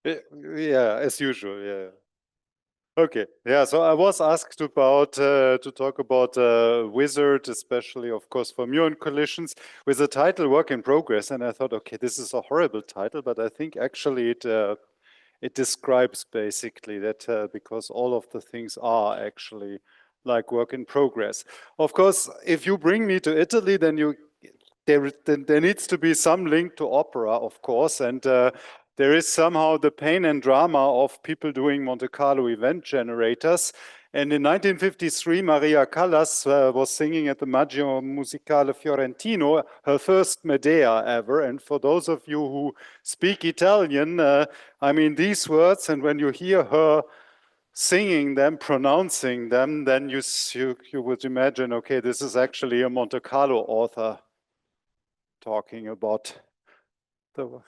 Yeah, as usual, yeah. Okay, yeah, so I was asked about to talk about Whizard, especially, of course, for muon collisions, with the title Work in Progress. And I thought, okay, this is a horrible title, but I think actually it describes basically that because all of the things are actually like work in progress. Of course, if you bring me to Italy, then there needs to be some link to opera, of course, and there is somehow the pain and drama of people doing Monte Carlo event generators. And in 1953, Maria Callas was singing at the Maggio Musicale Fiorentino, her first Medea ever. And for those of you who speak Italian, I mean, these words, and when you hear her singing them, pronouncing them, then you would imagine, okay, this is actually a Monte Carlo author talking about the...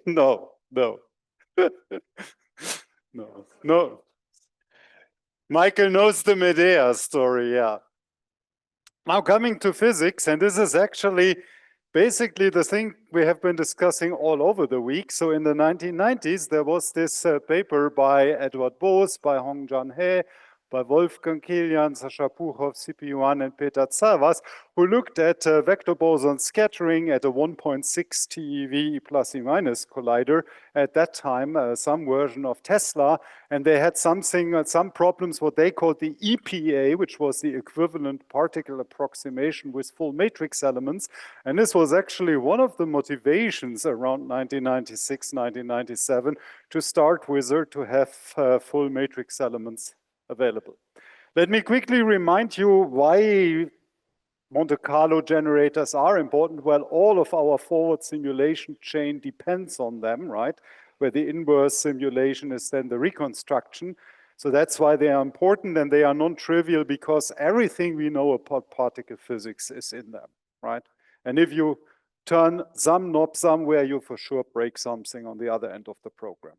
No, no. No, no. Michael knows the Medea story, yeah. Now coming to physics, and this is actually basically the thing we have been discussing all over the week. So in the 1990s, there was this paper by Edward Bose, by Hongjan He, by Wolfgang Kilian, Sascha Puchov, C.P. Yuan, and Peter Zavas, who looked at vector boson scattering at a 1.6 TeV plus E minus collider. At that time, some version of Tesla, and they had some problems, what they called the EPA, which was the equivalent particle approximation with full matrix elements. And this was actually one of the motivations around 1996, 1997 to start Whizard to have full matrix elements available. Let me quickly remind you why Monte Carlo generators are important. Well, all of our forward simulation chain depends on them, right? Where the inverse simulation is then the reconstruction. So that's why they are important, and they are non-trivial because everything we know about particle physics is in them, right? And if you turn some knob somewhere, you for sure break something on the other end of the program.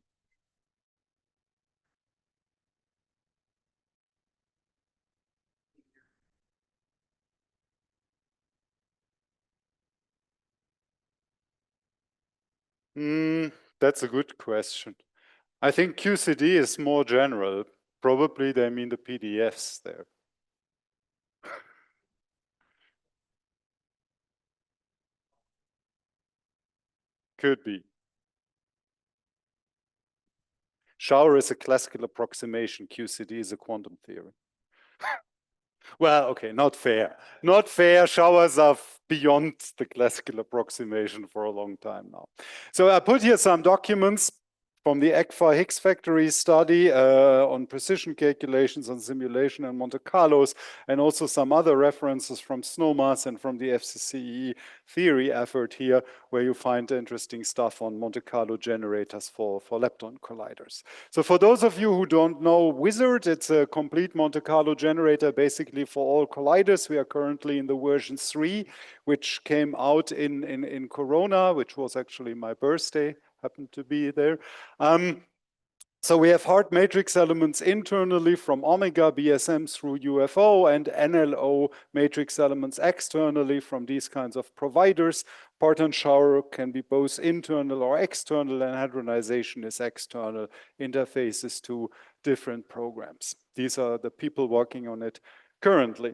That's a good question. I think QCD is more general. Probably they mean the PDFs there. Could be. Shower is a classical approximation. QCD is a quantum theory. Well, okay, not fair. Not fair. Showers are beyond the classical approximation for a long time now. So I put here some documents from the ECFA Higgs factory study on precision calculations on simulation and Monte Carlos, and also some other references from SNOMAS and from the FCCE theory effort here, where you find interesting stuff on Monte Carlo generators for lepton colliders. So for those of you who don't know Whizard, it's a complete Monte Carlo generator basically for all colliders. We are currently in the version 3, which came out in Corona, which was actually my birthday. Happened to be there. So we have hard matrix elements internally from omega BSM through UFO, and NLO matrix elements externally from these kinds of providers. Parton shower can be both internal or external, and hadronization is external interfaces to different programs. These are the people working on it currently.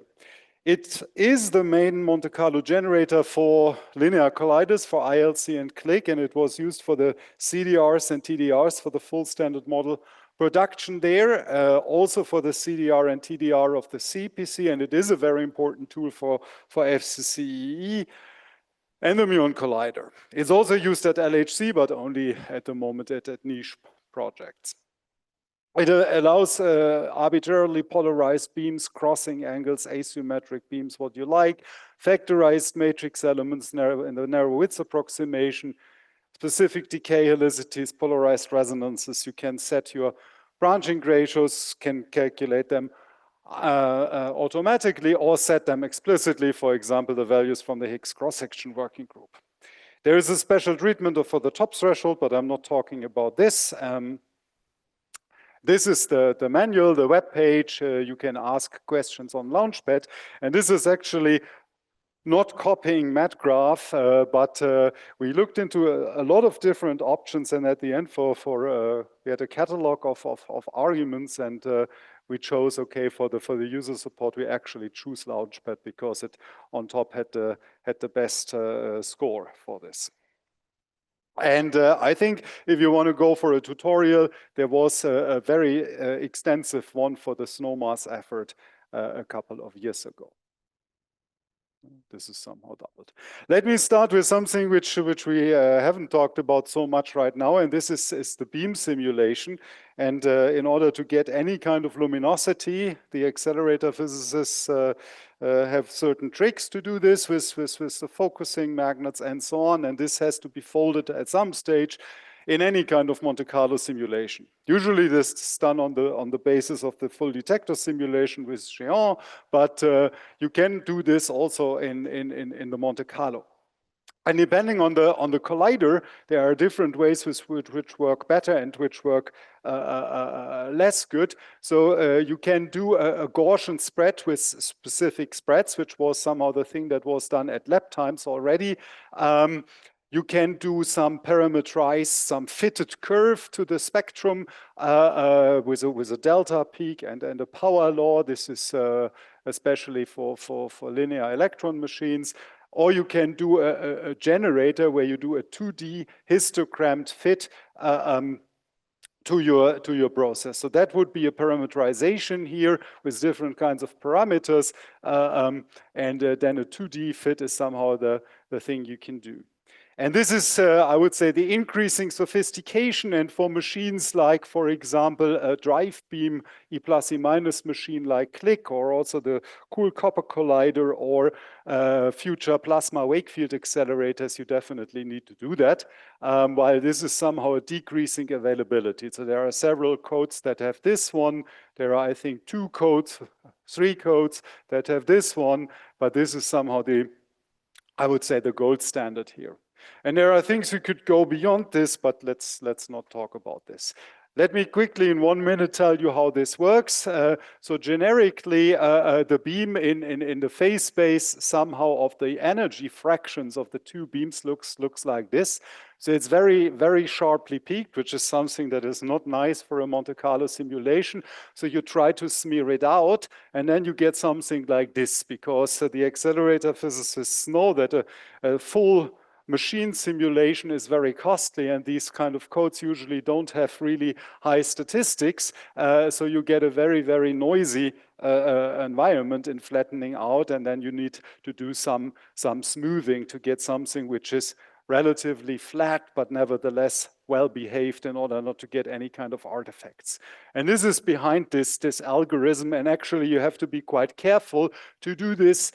It is the main Monte Carlo generator for linear colliders, for ILC and CLIC, and it was used for the CDRs and TDRs for the full standard model production there, also for the CDR and TDR of the CPC, and it is a very important tool for FCCE and the muon collider. It's also used at LHC, but only at the moment at niche projects. It allows arbitrarily polarized beams, crossing angles, asymmetric beams, what you like, factorized matrix elements in the narrow width approximation, specific decay helicities, polarized resonances. You can set your branching ratios, can calculate them automatically or set them explicitly, for example, the values from the Higgs cross-section working group. There is a special treatment for the top threshold, but I'm not talking about this. This is the manual, the web page. You can ask questions on Launchpad. And this is actually not copying MatGraph, but we looked into a lot of different options, and at the end we had a catalog of arguments, and we chose, okay, for the user support, we actually choose Launchpad because it on top had the best score for this. And I think if you want to go for a tutorial, there was a very extensive one for the SNOMAS effort a couple of years ago. This is somehow doubled. Let me start with something which we haven't talked about so much right now, and this is the beam simulation. And in order to get any kind of luminosity, the accelerator physicists have certain tricks to do this with the focusing magnets and so on, and this has to be folded at some stage in any kind of Monte Carlo simulation. Usually this is done on the basis of the full detector simulation with Géant, but you can do this also in the Monte Carlo. And depending on the collider, there are different ways which work better and which work less good. So you can do a Gaussian spread with specific spreads, which was somehow the thing that was done at lab times already. You can do some some fitted curve to the spectrum with a delta peak and a power law. This is especially for linear electron machines. Or you can do a generator where you do a 2D histogrammed fit to your process. So that would be a parameterization here with different kinds of parameters. And then a 2D fit is somehow the thing you can do. And this is, I would say, the increasing sophistication. And for machines like, for example, a drive beam E+ E- machine like CLIC, or also the Cool Copper Collider, or future plasma Wakefield accelerators, you definitely need to do that. While this is somehow a decreasing availability. So there are several codes that have this one. There are, I think, 3 codes that have this one. But this is somehow I would say, the gold standard here. And there are things we could go beyond this, but let's not talk about this. Let me quickly, in 1 minute, tell you how this works. So generically, the beam in the phase space somehow of the energy fractions of the two beams looks like this. So it's very, very sharply peaked, which is something that is not nice for a Monte Carlo simulation. So you try to smear it out, and then you get something like this, because the accelerator physicists know that a full machine simulation is very costly, and these kind of codes usually don't have really high statistics. So you get a very, very noisy environment in flattening out, and then you need to do some smoothing to get something which is relatively flat, but nevertheless well behaved, in order not to get any kind of artifacts. And this is behind this algorithm, and actually you have to be quite careful to do this.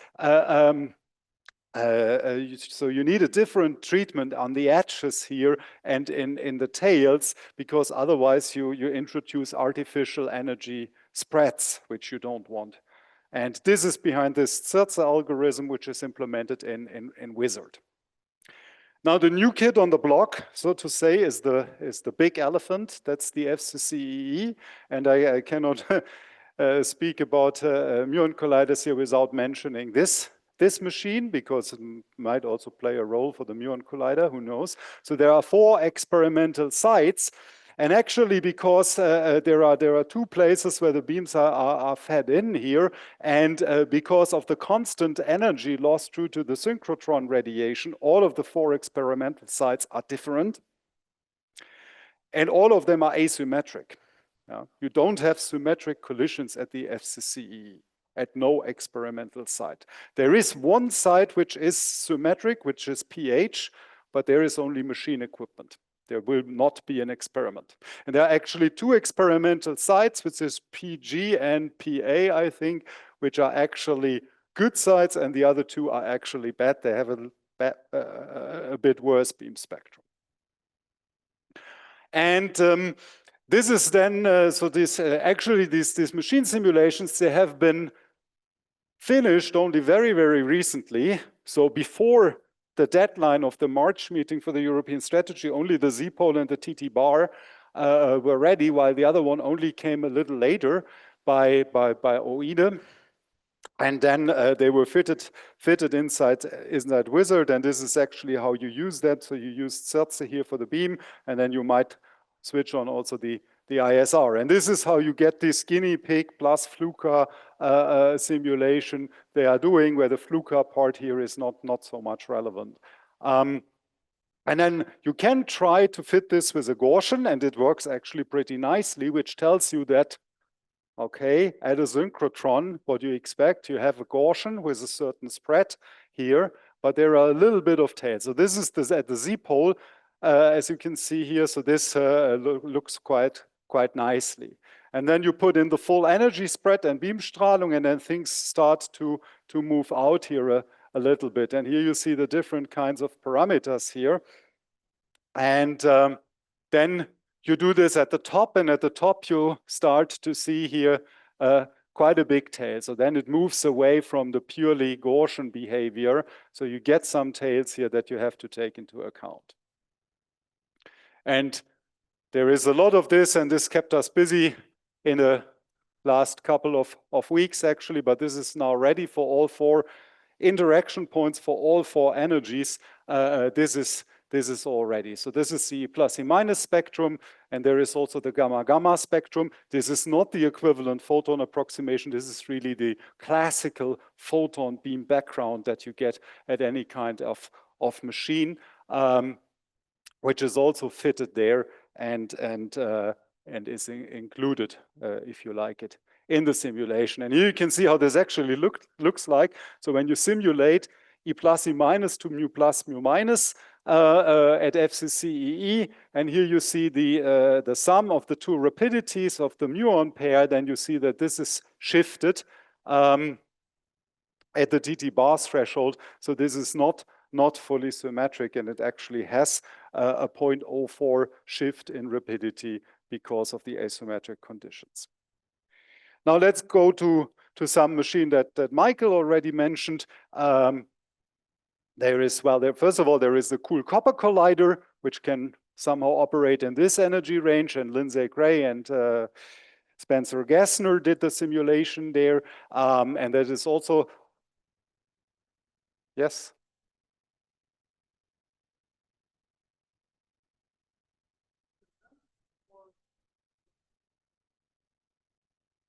So you need a different treatment on the edges here and in the tails, because otherwise you introduce artificial energy spreads, which you don't want. And this is behind this Zerzer algorithm, which is implemented in Whizard. Now the new kid on the block, so to say, is the big elephant. That's the FCCEE, and I cannot speak about muon colliders here without mentioning this machine, because it might also play a role for the muon collider, who knows. So there are 4 experimental sites, and actually because there are 2 places where the beams are fed in here, and because of the constant energy loss due to the synchrotron radiation, all of the 4 experimental sites are different, and all of them are asymmetric. You don't have symmetric collisions at the FCCEE. At no experimental site. There is one site which is symmetric, which is pH, but there is only machine equipment. There will not be an experiment. And there are actually 2 experimental sites, which is PG and PA, I think, which are actually good sites, and the other 2 are actually bad. They have a bit worse beam spectrum. And this is then, so this actually these machine simulations, they have been finished only very, very recently. So before the deadline of the March meeting for the European strategy, only the Z-pole and the TT bar were ready, while the other one only came a little later by OIDE. And then they were fitted inside Whizard, and this is actually how you use that. So you use CERTZ here for the beam, and then you might switch on also the ISR. And this is how you get this guinea pig plus Fluka simulation they are doing, where the Fluka part here is not so much relevant. And then you can try to fit this with a Gaussian, and it works actually pretty nicely, which tells you that, okay, at a synchrotron, what you expect, you have a Gaussian with a certain spread here, but there are a little bit of tail. So this is at the Z-pole, as you can see here. So this looks quite nicely. And then you put in the full energy spread and Beamstrahlung, and then things start to move out here a little bit. And here you see the different kinds of parameters here. And then you do this at the top, and at the top you start to see here quite a big tail. So then it moves away from the purely Gaussian behavior. So you get some tails here that you have to take into account. And there is a lot of this, and this kept us busy in the last couple of weeks actually, but this is now ready for all 4 interaction points for all 4 energies. This is all ready. So this is the plus and minus spectrum, and there is also the gamma-gamma spectrum. This is not the equivalent photon approximation. This is really the classical photon beam background that you get at any kind of machine, which is also fitted there and is included, if you like it, in the simulation. And here you can see how this actually looks like. So when you simulate E plus E minus to mu plus mu minus at FCCEE, and here you see the sum of the 2 rapidities of the muon pair, then you see that this is shifted at the DT bar threshold. So this is not fully symmetric, and it actually has a 0.04 shift in rapidity because of the asymmetric conditions. Now let's go to some machine that Michael already mentioned. First of all, there is the cool copper collider, which can somehow operate in this energy range, and Lindsay Gray and Spencer Gassner did the simulation there. And that is also, yes?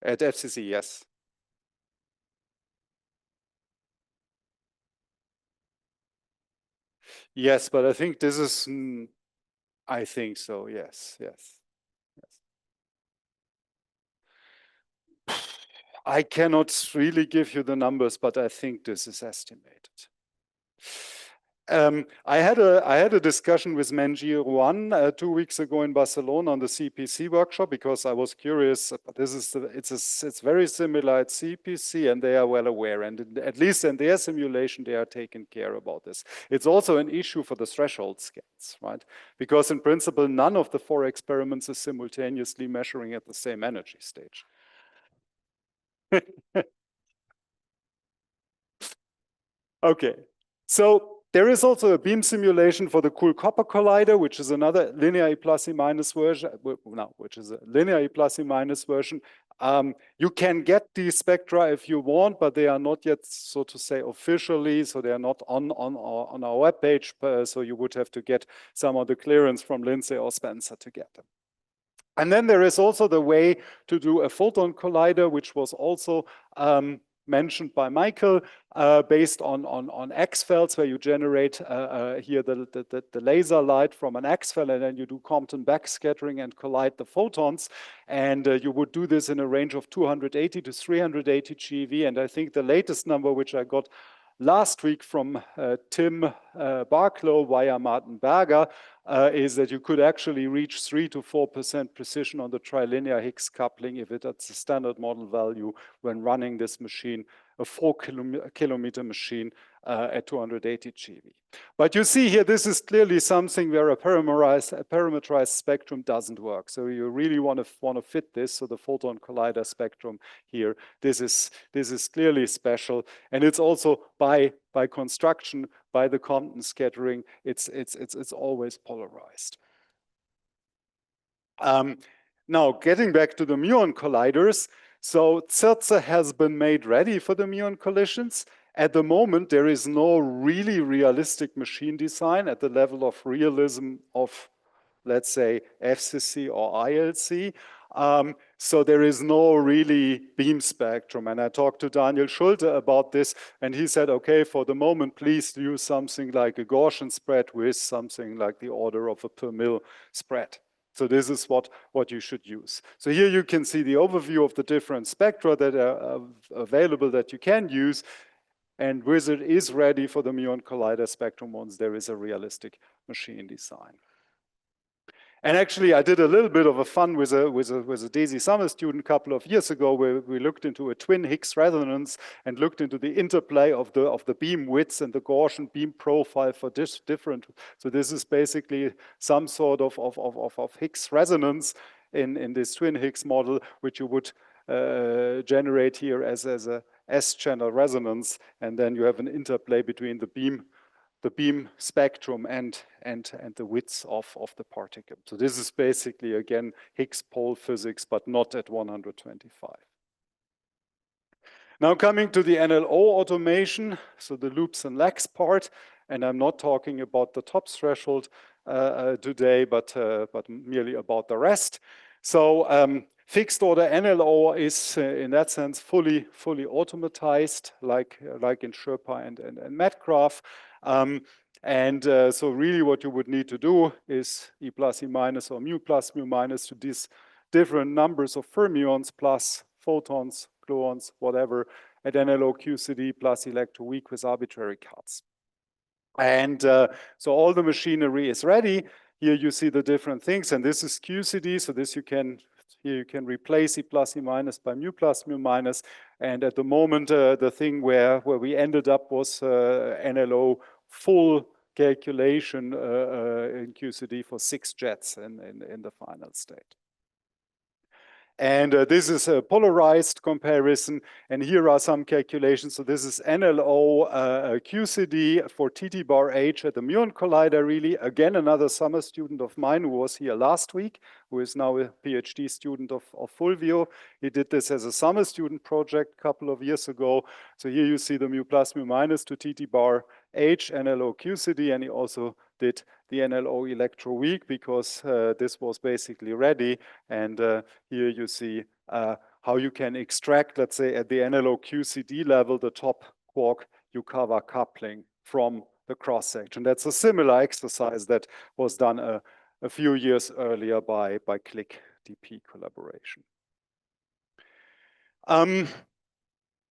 At FCC, yes. Yes, but I think this is, I think so, yes. I cannot really give you the numbers, but I think this is estimated. I had a discussion with Menji Ruan 2 weeks ago in Barcelona on the CPC workshop, because I was curious. It's very similar at CPC, and they are well aware, and at least in their simulation they are taking care about this. It's also an issue for the threshold scans, right? Because in principle none of the 4 experiments is simultaneously measuring at the same energy stage. Okay, so there is also a beam simulation for the cool copper collider, which is another linear E plus E minus version, which is a linear E plus E minus version. You can get these spectra if you want, but they are not yet, so to say, officially, so they are not on our webpage, so you would have to get some of the clearance from Lindsay or Spencer to get them. And then there is also the way to do a photon collider, which was also mentioned by Michael, based on X-felds, where you generate here the laser light from an X-feld, and then you do Compton backscattering and collide the photons. And you would do this in a range of 280 to 380 GeV. And I think the latest number, which I got last week from Tim Barklow via Martin Berger, is that you could actually reach 3 to 4% precision on the trilinear Higgs coupling if it's a standard model value when running this machine, a 4-kilometer machine at 280 GeV. But you see here, this is clearly something where a parametrized spectrum doesn't work. So you really want to fit this. So the photon collider spectrum here, this is clearly special, and it's also by construction, by the Compton scattering, it's always polarized. Now, getting back to the muon colliders, So Zirze has been made ready for the muon collisions. At the moment, there is no really realistic machine design at the level of realism of, let's say, FCC or ILC. So there is no really beam spectrum. And I talked to Daniel Schulte about this, and he said, okay, for the moment, please use something like a Gaussian spread with something like the order of a per mil spread. So this is what you should use. So here you can see the overview of the different spectra that are available that you can use. And Whizard is ready for the muon collider spectrum once there is a realistic machine design. And actually, I did a little bit of a fun with a Daisy Summer student a couple of years ago, where we looked into a twin Higgs resonance and looked into the interplay of the beam widths and the Gaussian beam profile for this different. So this is basically some sort of Higgs resonance in this twin Higgs model, which you would generate here as a S-channel resonance, and then you have an interplay between the beam spectrum and the width of the particle. So this is basically, again, Higgs pole physics, but not at 125. Now coming to the NLO automation, so the loops and lags part, and I'm not talking about the top threshold today, but merely about the rest. So fixed order NLO is in that sense fully automatized, like in Sherpa and Metgraph. So really what you would need to do is E plus E minus or mu plus mu minus to these different numbers of fermions plus photons, gluons, whatever, at NLO QCD plus electroweak with arbitrary cuts. And so all the machinery is ready. Here you see the different things, and this is QCD, so this here you can replace E plus E minus by mu plus mu minus. And at the moment, the thing where we ended up was NLO full calculation in QCD for 6 jets in the final state. And this is a polarized comparison. And here are some calculations. So this is NLO QCD for TT bar H at the muon collider, really. Again, another summer student of mine who was here last week, who is now a PhD student of Fulvio. He did this as a summer student project a couple of years ago. So here you see the mu plus mu minus to TT bar H, NLO QCD, and he also did the NLO electroweak because this was basically ready. And here you see how you can extract, let's say, at the NLO QCD level, the top quark Yukawa coupling from the cross section. That's a similar exercise that was done a few years earlier by Click DP collaboration.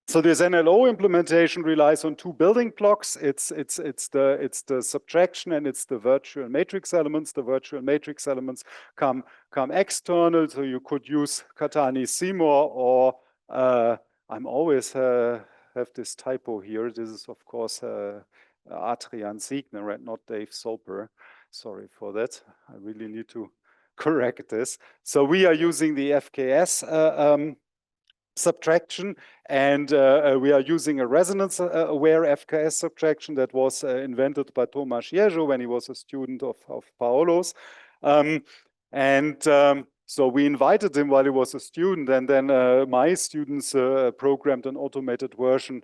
So this NLO implementation relies on 2 building blocks. It's the subtraction and it's the virtual matrix elements. The virtual matrix elements come external, so you could use Catani-Seymour or I'm always have this typo here. This is of course Adrian Siegner and not Dave Soper. Sorry for that. I really need to correct this. So we are using the FKS subtraction, and we are using a resonance-aware FKS subtraction that was invented by Thomas Jejo when he was a student of Paolo's. So we invited him while he was a student, and then my students programmed an automated version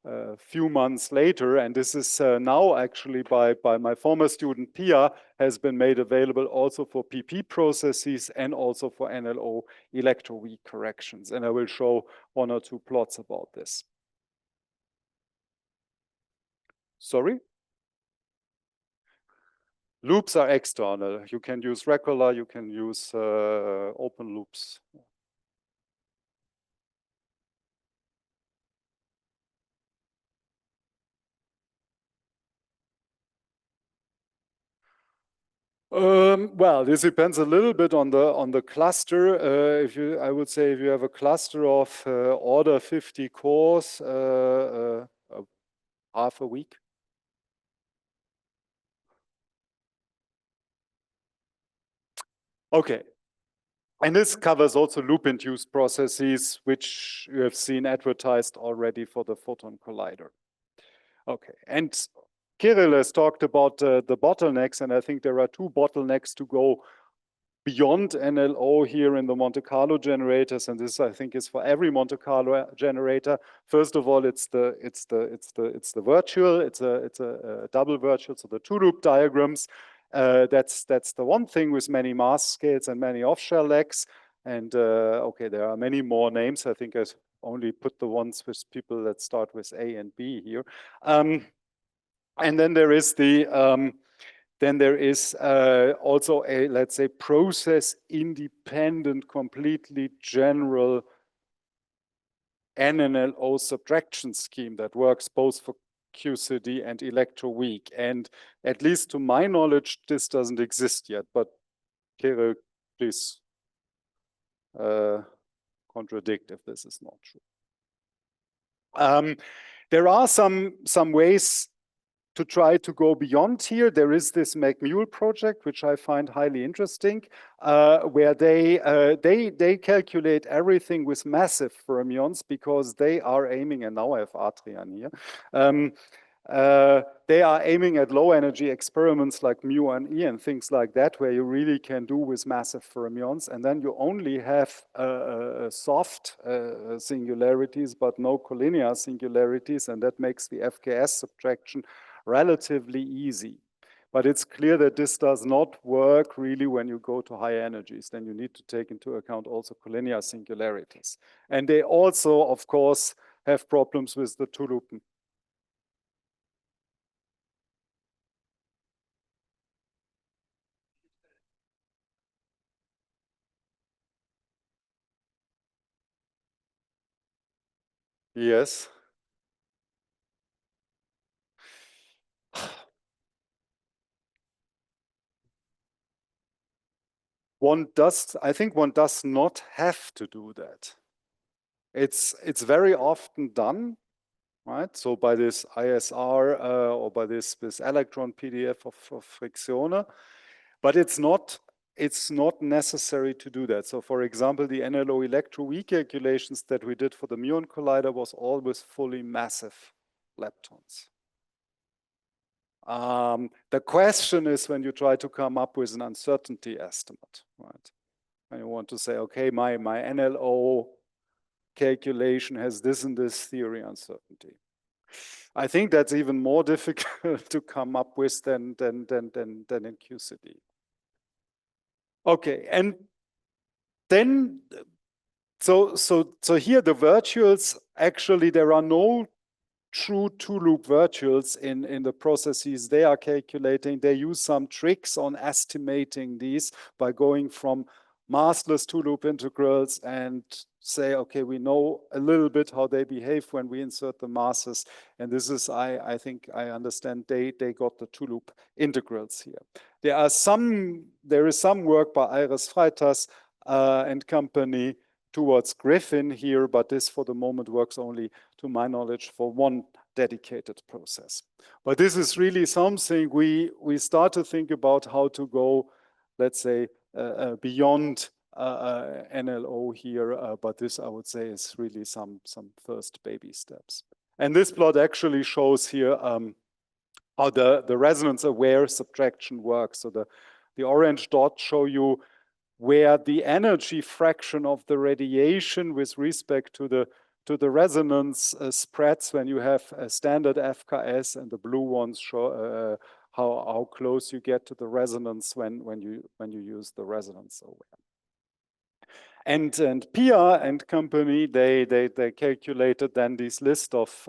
a few months later, and this is now actually by my former student Pia has been made available also for PP processes and also for NLO electroweak corrections. And I will show 1 or 2 plots about this. Sorry? Loops are external. You can use regular, you can use open loops. Well, this depends a little bit on the cluster. I would say if you have a cluster of order 50 cores, half a week. Okay. And this covers also loop-induced processes, which you have seen advertised already for the photon collider. Okay, and Kirill has talked about the bottlenecks, and I think there are 2 bottlenecks to go beyond NLO here in the Monte Carlo generators, and this I think is for every Monte Carlo generator. First of all, it's the virtual, it's a double virtual, so the two loop diagrams. That's the one thing with many mass scales and many off-shell legs. And okay, there are many more names. I think I only put the ones with people that start with A and B here. And then there is also a, let's say, process independent, completely general NNLO subtraction scheme that works both for QCD and electroweak. And at least to my knowledge, this doesn't exist yet. But Kirill, please contradict if this is not true. There are some ways to try to go beyond here. There is this McMule project, which I find highly interesting, where they calculate everything with massive fermions because they are aiming, and now I have Adrian here, they are aiming at low energy experiments like mu and E and things like that, where you really can do with massive fermions. And then you only have soft singularities, but no collinear singularities. And that makes the FKS subtraction relatively easy. But it's clear that this does not work really when you go to higher energies. Then you need to take into account also collinear singularities. And they also, of course, have problems with the two-loop. Yes. I think one does not have to do that. It's very often done, right? So by this ISR or by this electron PDF of Frictione, but it's not necessary to do that. So for example, the NLO electroweak calculations that we did for the muon collider was always fully massive leptons. The question is when you try to come up with an uncertainty estimate, right? And you want to say, okay, my NLO calculation has this and this theory uncertainty. I think that's even more difficult to come up with than in QCD. Okay, and then so here the virtuals, actually there are no true two-loop virtuals in the processes they are calculating. They use some tricks on estimating these by going from massless two-loop integrals and say, okay, we know a little bit how they behave when we insert the masses. And this is, I think I understand they got the two-loop integrals here. There is some work by Iris Freitas and company towards Griffin here, but this for the moment works only, to my knowledge, for one dedicated process. But this is really something we start to think about how to go, let's say, beyond NLO here, but this I would say is really some first baby steps. And this plot actually shows here how the resonance aware subtraction works. So the orange dots show you where the energy fraction of the radiation with respect to the resonance spreads when you have a standard FKS, and the blue ones show how close you get to the resonance when you use the resonance aware. And Pia and company, they calculated then this list of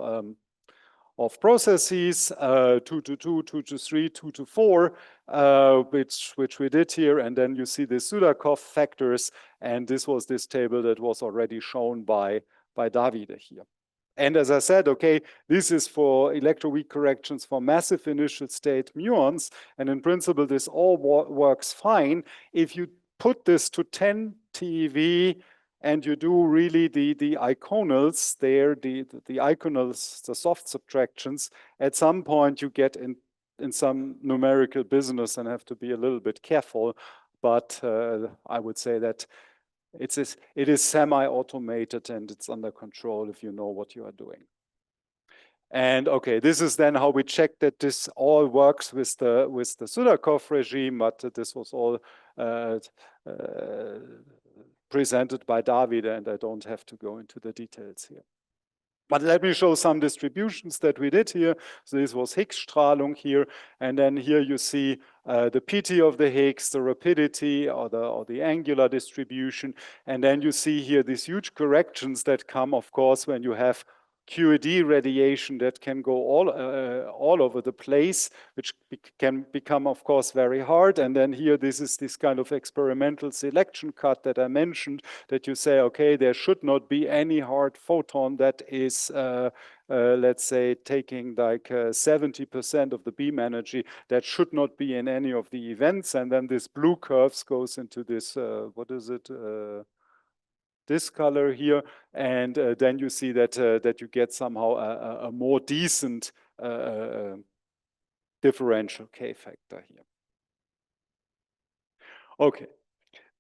processes, 2 to 2, 2 to 3, 2 to 4, which we did here. And then you see the Sudakov factors. And this was this table that was already shown by Davide here. And as I said, okay, this is for electroweak corrections for massive initial state muons. And in principle, this all works fine. If you put this to 10 TeV, and you do really the iconals there, the iconals, the soft subtractions, at some point you get in some numerical business and have to be a little bit careful. But I would say that it is semi-automated and it's under control if you know what you are doing. And okay, this is then how we check that this all works with the Sudakov regime, but this was all presented by David, and I don't have to go into the details here. But let me show some distributions that we did here. So this was Higgs Strahlung here, and then here you see the PT of the Higgs, the rapidity or the angular distribution, and then you see here these huge corrections that come, of course, when you have QED radiation that can go all over the place, which can become, of course, very hard. And then here, this is this kind of experimental selection cut that I mentioned, that you say, okay, there should not be any hard photon that is, let's say, taking like 70% of the beam energy. That should not be in any of the events. And then this blue curves goes into this, what is it? This color here, and then you see that that you get somehow a more decent differential K factor here. Okay,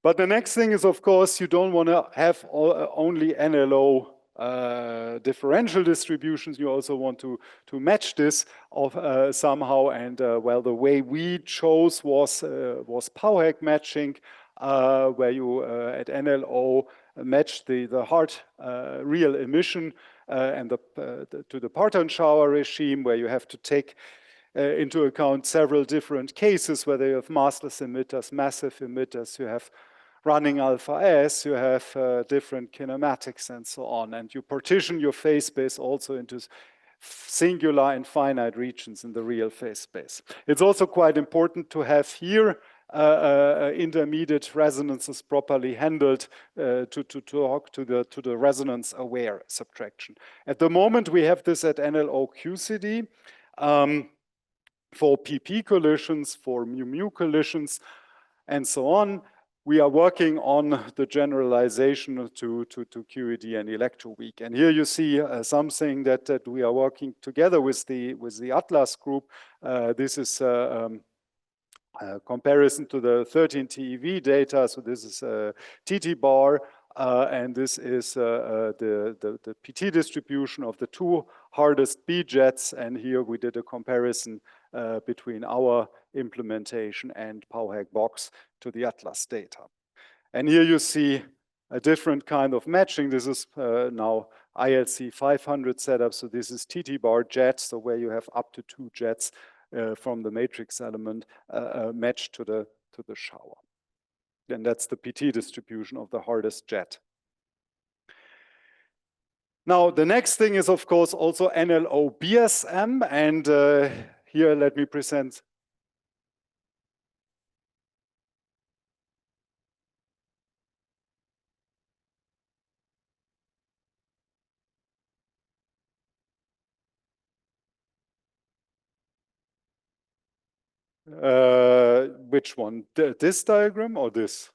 but the next thing is, of course, you don't want to have only NLO differential distributions. You also want to match this of somehow, and well, the way we chose was Pauhack matching, where you at NLO match the hard real emission and to the parton shower regime, where you have to take into account several different cases, whether you have massless emitters, massive emitters, you have running alpha S, you have different kinematics and so on. And you partition your phase space also into singular and finite regions in the real phase space. It's also quite important to have here intermediate resonances properly handled to talk to the resonance aware subtraction. At the moment, we have this at NLO QCD for PP collisions, for mu-mu collisions, and so on. We are working on the generalization to QED and electroweak. And here you see something that we are working together with the Atlas group. This is comparison to the 13 TeV data. So this is TT bar, and this is the PT distribution of the two hardest B jets. And here we did a comparison between our implementation and Pauhack box to the Atlas data. And here you see a different kind of matching. This is now ILC 500 setup. So this is TT bar jets, so where you have up to 2 jets from the matrix element matched to the shower. And that's the PT distribution of the hardest jet. Now, the next thing is, of course, also NLO BSM. And here, let me present. Which one? This diagram or this?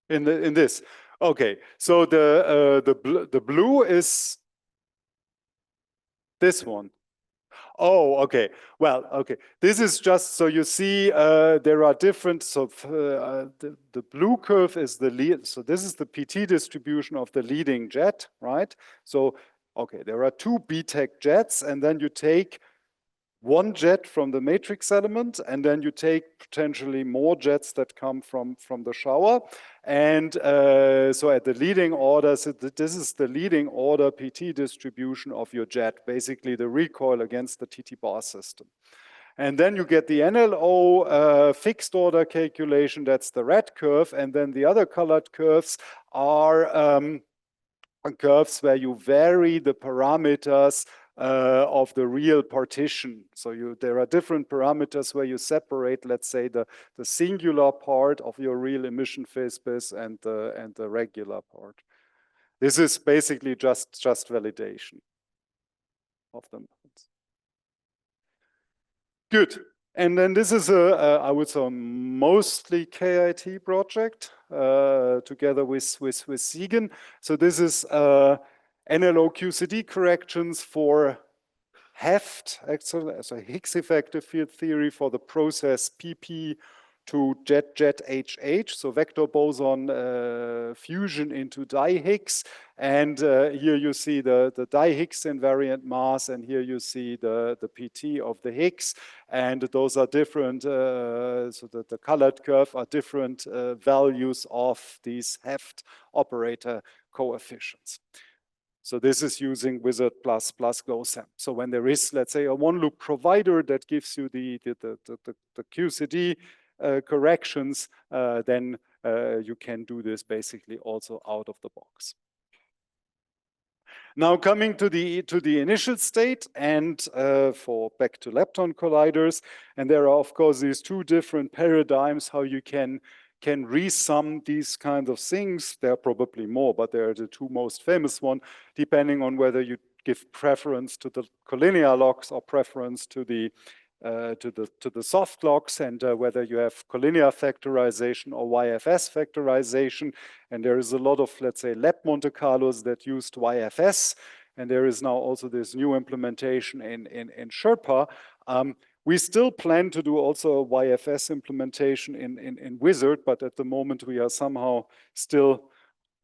In this. Okay. So the blue is this one. Oh, okay. Well, okay. This is just so you see there are different. So the blue curve is the lead. So this is the PT distribution of the leading jet, right? So okay, there are 2 BTEC jets, and then you take 1 jet from the matrix element, and then you take potentially more jets that come from the shower. And so at the leading order, so this is the leading order PT distribution of your jet, basically the recoil against the TT bar system. And then you get the NLO fixed order calculation, that's the red curve, and then the other colored curves are curves where you vary the parameters of the real partition. So there are different parameters where you separate, let's say, the singular part of your real emission phase space and the regular part. This is basically just validation of them. Good. And then this is I would say, mostly KIT project together with Siegen. So this is NLO QCD corrections for heft, so Higgs effective field theory for the process PP to jet HH, so vector boson fusion into di-Higgs. And here you see the di-Higgs invariant mass, and here you see the PT of the Higgs. And those are different, so that the colored curve are different values of these Heft operator coefficients. So this is using Whizard plus GoSam. So when there is, let's say, a one-loop provider that gives you the QCD corrections, then you can do this basically also out of the box. Now coming to the initial state and for back to lepton colliders, and there are of course these two different paradigms how you can resum these kinds of things. There are probably more, but they are the two most famous ones, depending on whether you give preference to the collinear locks or preference to the soft locks, and whether you have collinear factorization or YFS factorization. And there is a lot of, let's say, lab Monte Carlos that used YFS, and there is now also this new implementation in Sherpa. We still plan to do also a YFS implementation in Whizard, but at the moment we are somehow still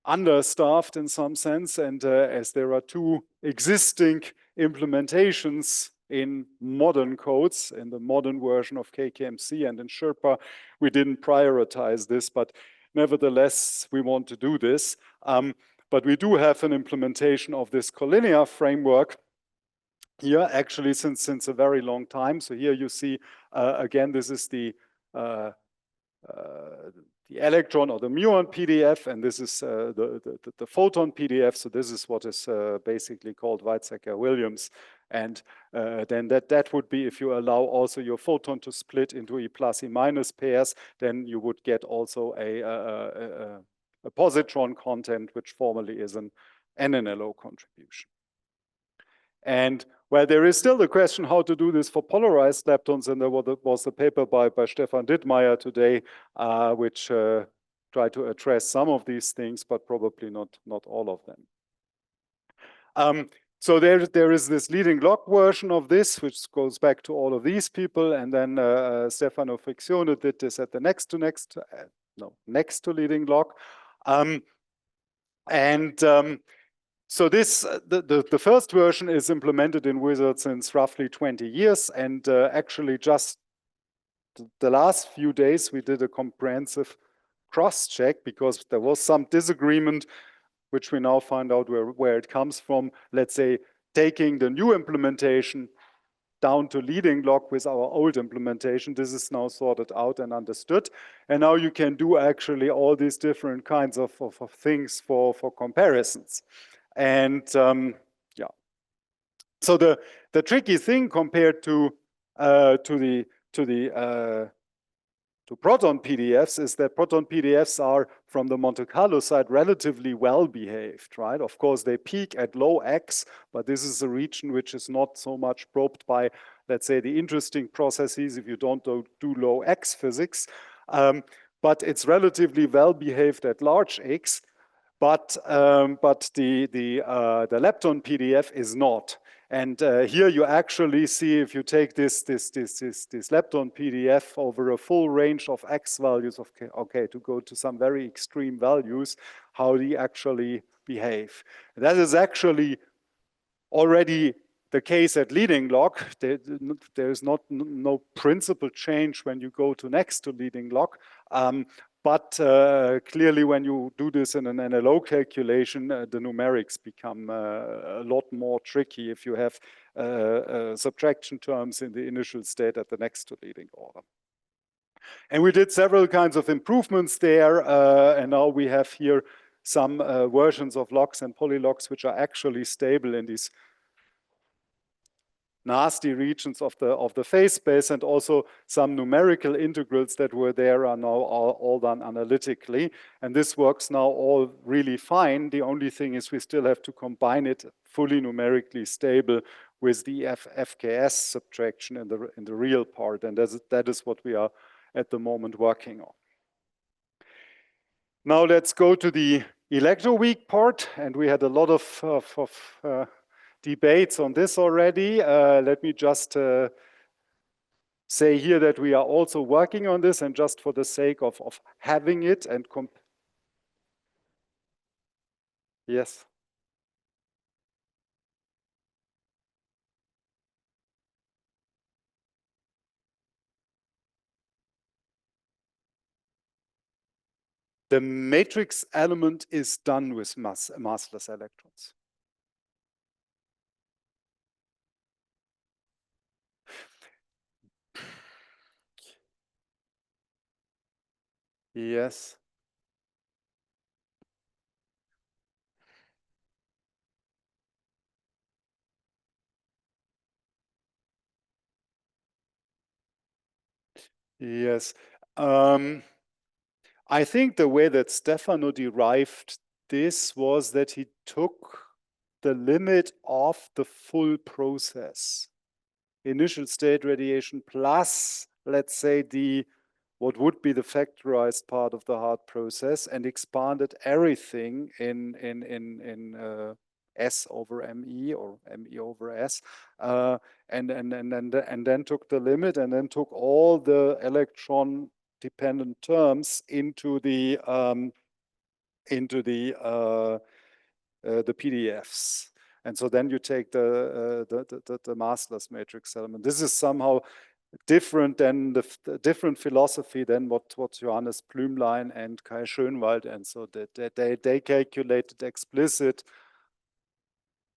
understaffed in some sense, and as there are two existing implementations in modern codes, in the modern version of KKMC and in Sherpa, we didn't prioritize this, but nevertheless, we want to do this. But we do have an implementation of this collinear framework here, actually, since a very long time. So here you see, again, this is the electron or the muon PDF, and this is the photon PDF. So this is what is basically called Weizsäcker-Williams. And then that would be, if you allow also your photon to split into E plus E minus pairs, then you would get also a positron content, which formally is an NNLO contribution. And well, there is still the question how to do this for polarized leptons, and there was a paper by Stefan Dittmeier today, which tried to address some of these things, but probably not all of them. So there is this leading log version of this, which goes back to all of these people, and then Stefano Frixione did this at the next to leading log. So this, the first version is implemented in Whizard since roughly 20 years. And actually just the last few days, we did a comprehensive cross-check because there was some disagreement, which we now find out where it comes from. Let's say, taking the new implementation down to leading log with our old implementation. This is now sorted out and understood. And now you can do actually all these different kinds of things for comparisons. And yeah, so the tricky thing compared to proton PDFs is that proton PDFs are, from the Monte Carlo side, relatively well behaved, right? Of course, they peak at low X, but this is a region which is not so much probed by, let's say, the interesting processes if you don't do low X physics. But it's relatively well behaved at large X. But the lepton PDF is not. And here you actually see, if you take this lepton PDF over a full range of X values of okay, to go to some very extreme values, how they actually behave. That is actually already the case at leading log. There is no principal change when you go to next to leading log. But clearly, when you do this in an NLO calculation, the numerics become a lot more tricky if you have subtraction terms in the initial state at the next to leading order. And we did several kinds of improvements there. And now we have here some versions of logs and polylogs which are actually stable in these nasty regions of the phase space, and also some numerical integrals that were there are now all done analytically. And this works now all really fine. The only thing is we still have to combine it fully numerically stable with the FKS subtraction in the real part. And that is what we are at the moment working on. Now let's go to the electroweak part. And we had a lot of debates on this already. Let me just say here that we are also working on this, and just for the sake of having it and yes. The matrix element is done with massless electrons. Yes. Yes. I think the way that Stefano derived this was that he took the limit of the full process, initial state radiation plus, let's say, what would be the factorized part of the hard process, and expanded everything in S over ME or ME over S, and then took the limit, and then took all the electron dependent terms into the PDFs. And so then you take the massless matrix element. This is somehow different than the different philosophy than what Johannes Blümlein and Kai Schönwald, and so that they calculated explicit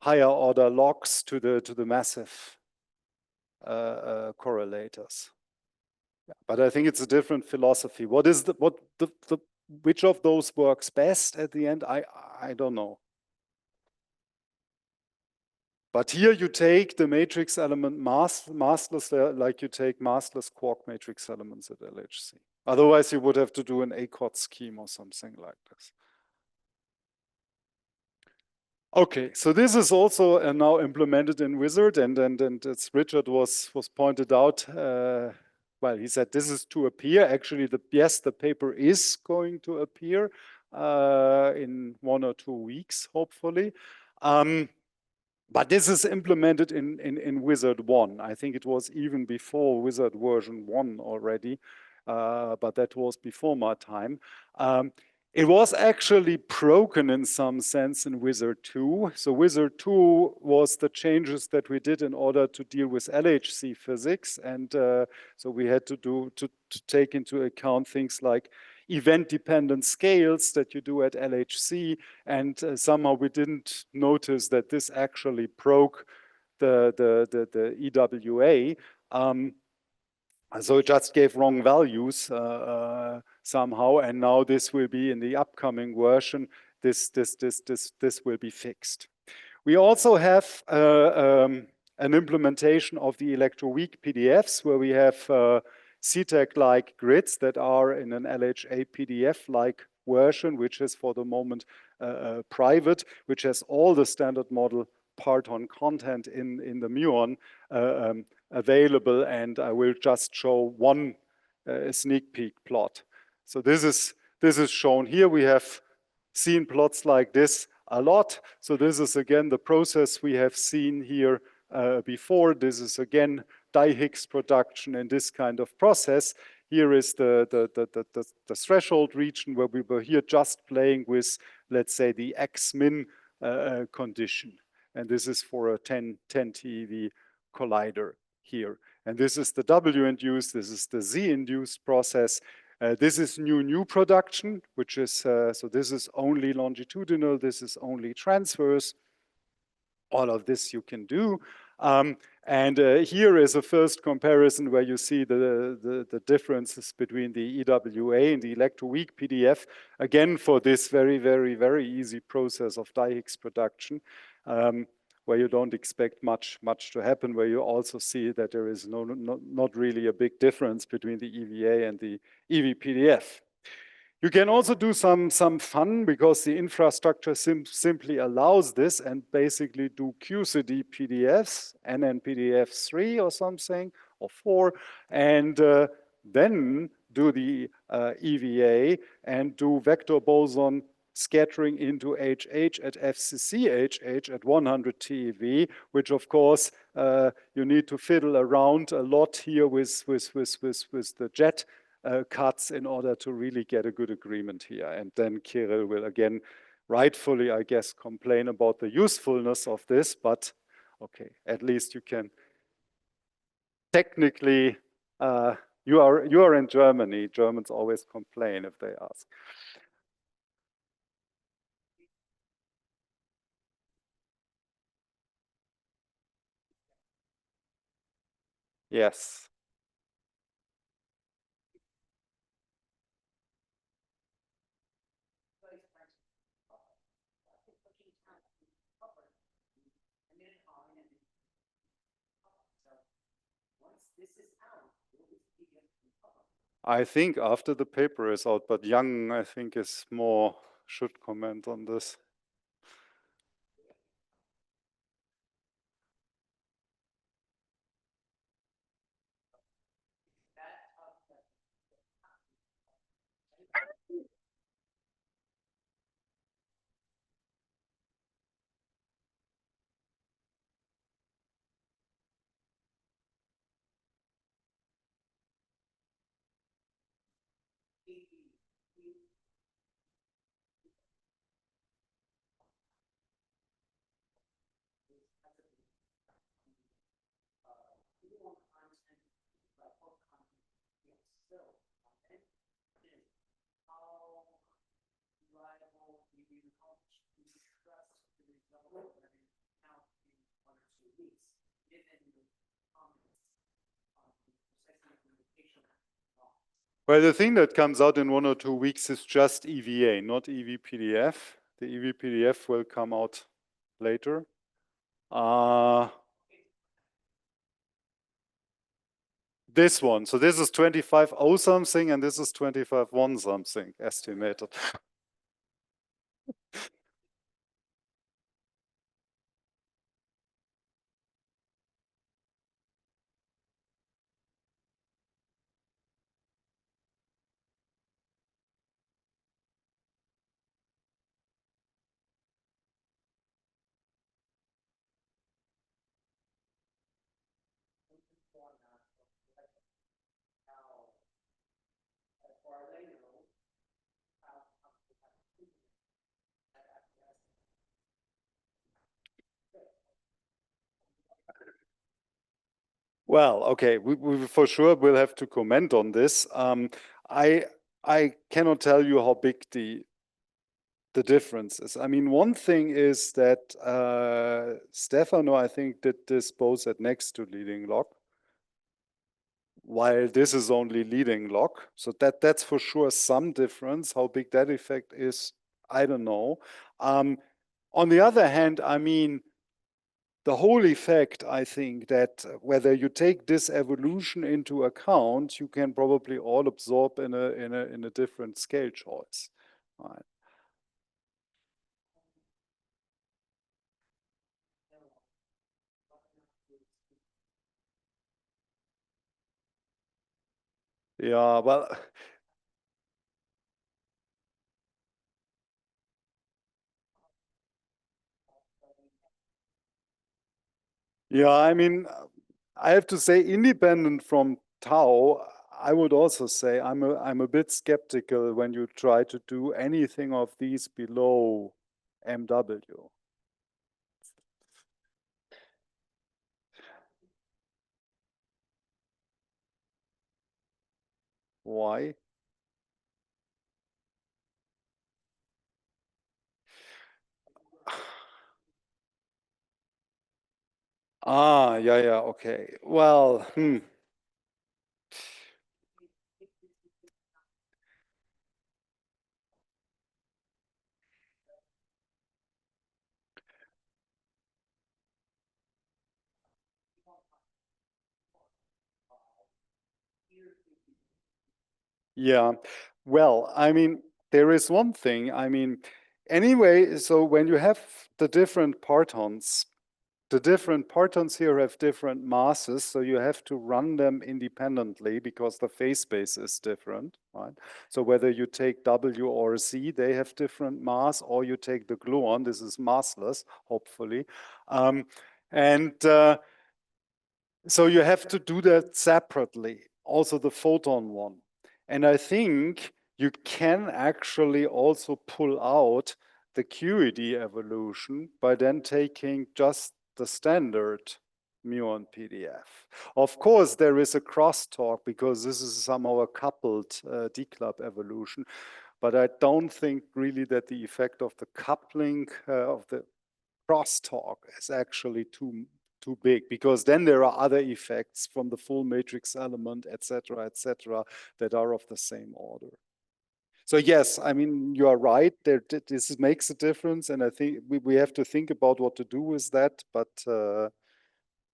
higher order logs to the massive correlators. Yeah, but I think it's a different philosophy. Which of those works best at the end? I don't know. But here you take the matrix element massless, like you take massless quark matrix elements at LHC. Otherwise, you would have to do an ACOT scheme or something like this. Okay, so this is also now implemented in Whizard, and as Richard was pointed out, well, he said this is to appear. Actually, yes, the paper is going to appear in 1 or 2 weeks, hopefully. But this is implemented in Whizard 1. I think it was even before Whizard version 1 already, but that was before my time. It was actually broken in some sense in Whizard 2. So Whizard 2 was the changes that we did in order to deal with LHC physics. And so we had to take into account things like event-dependent scales that you do at LHC, and somehow we didn't notice that this actually broke the EWA. So it just gave wrong values somehow, and now this will be in the upcoming version. This will be fixed. We also have an implementation of the electroweak PDFs where we have CTEC-like grids that are in an LHA PDF-like version, which is for the moment private, which has all the standard model parton content in the muon available, and I will just show one sneak peek plot. So this is shown here. We have seen plots like this a lot. So this is again the process we have seen here before. This is again di-Higgs production in this kind of process. Here is the threshold region where we were here just playing with, let's say, the X-min condition. And this is for a 10 TeV collider here. And this is the W-induced, this is the Z-induced process. This is new production, which is, so this is only longitudinal, this is only transverse. All of this you can do. And here is a first comparison where you see the differences between the EWA and the electroweak PDF, again, for this very easy process of di-Higgs production, where you don't expect much to happen, where you also see that there is not really a big difference between the EVA and the EV-PDF. You can also do some fun, because the infrastructure simply allows this, and basically do QCD PDFs, NNPDF 3 or something, or 4, and then do the EVA and do vector boson scattering into HH at FCC at 100 TeV, which of course you need to fiddle around a lot here with the jet cuts in order to really get a good agreement here. And then Kirill will again, rightfully, I guess, complain about the usefulness of this, but okay, at least you can technically, you are in Germany. Germans always complain if they ask. Yes. I think after the paper is out, but Young, I think, is more, should comment on this. Well, the thing that comes out in 1 or 2 weeks is just EVA, not EVPDF. The EVPDF will come out later. This one. So this is 25.0 something, and this is 25.1 something estimated. Well, okay, we for sure will have to comment on this. I cannot tell you how big the difference is. I mean, one thing is that Stefano, I think, did this both at next to leading log, while this is only leading log. So that's for sure some difference. How big that effect is, I don't know. On the other hand, I mean, the whole effect, I think that whether you take this evolution into account, you can probably all absorb in a different scale choice. Right. Yeah, well, yeah, I mean, I have to say, independent from tau, I would also say I'm a bit skeptical when you try to do anything of these below MW. Why? Ah, yeah, okay. Well, yeah. Well, I mean, there is one thing. I mean, anyway, so when you have the different partons, the different partons here have different masses, so you have to run them independently because the phase space is different, right? So whether you take W or Z, they have different mass, or you take the gluon, this is massless, hopefully. And so you have to do that separately, also the photon one. And I think you can actually also pull out the QED evolution by then taking just the standard muon PDF. Of course, there is a crosstalk because this is somehow a coupled D-club evolution, but I don't think really that the effect of the coupling of the crosstalk is actually too big, because then there are other effects from the full matrix element, et cetera, that are of the same order. So yes, I mean, you are right. This makes a difference, and I think we have to think about what to do with that, but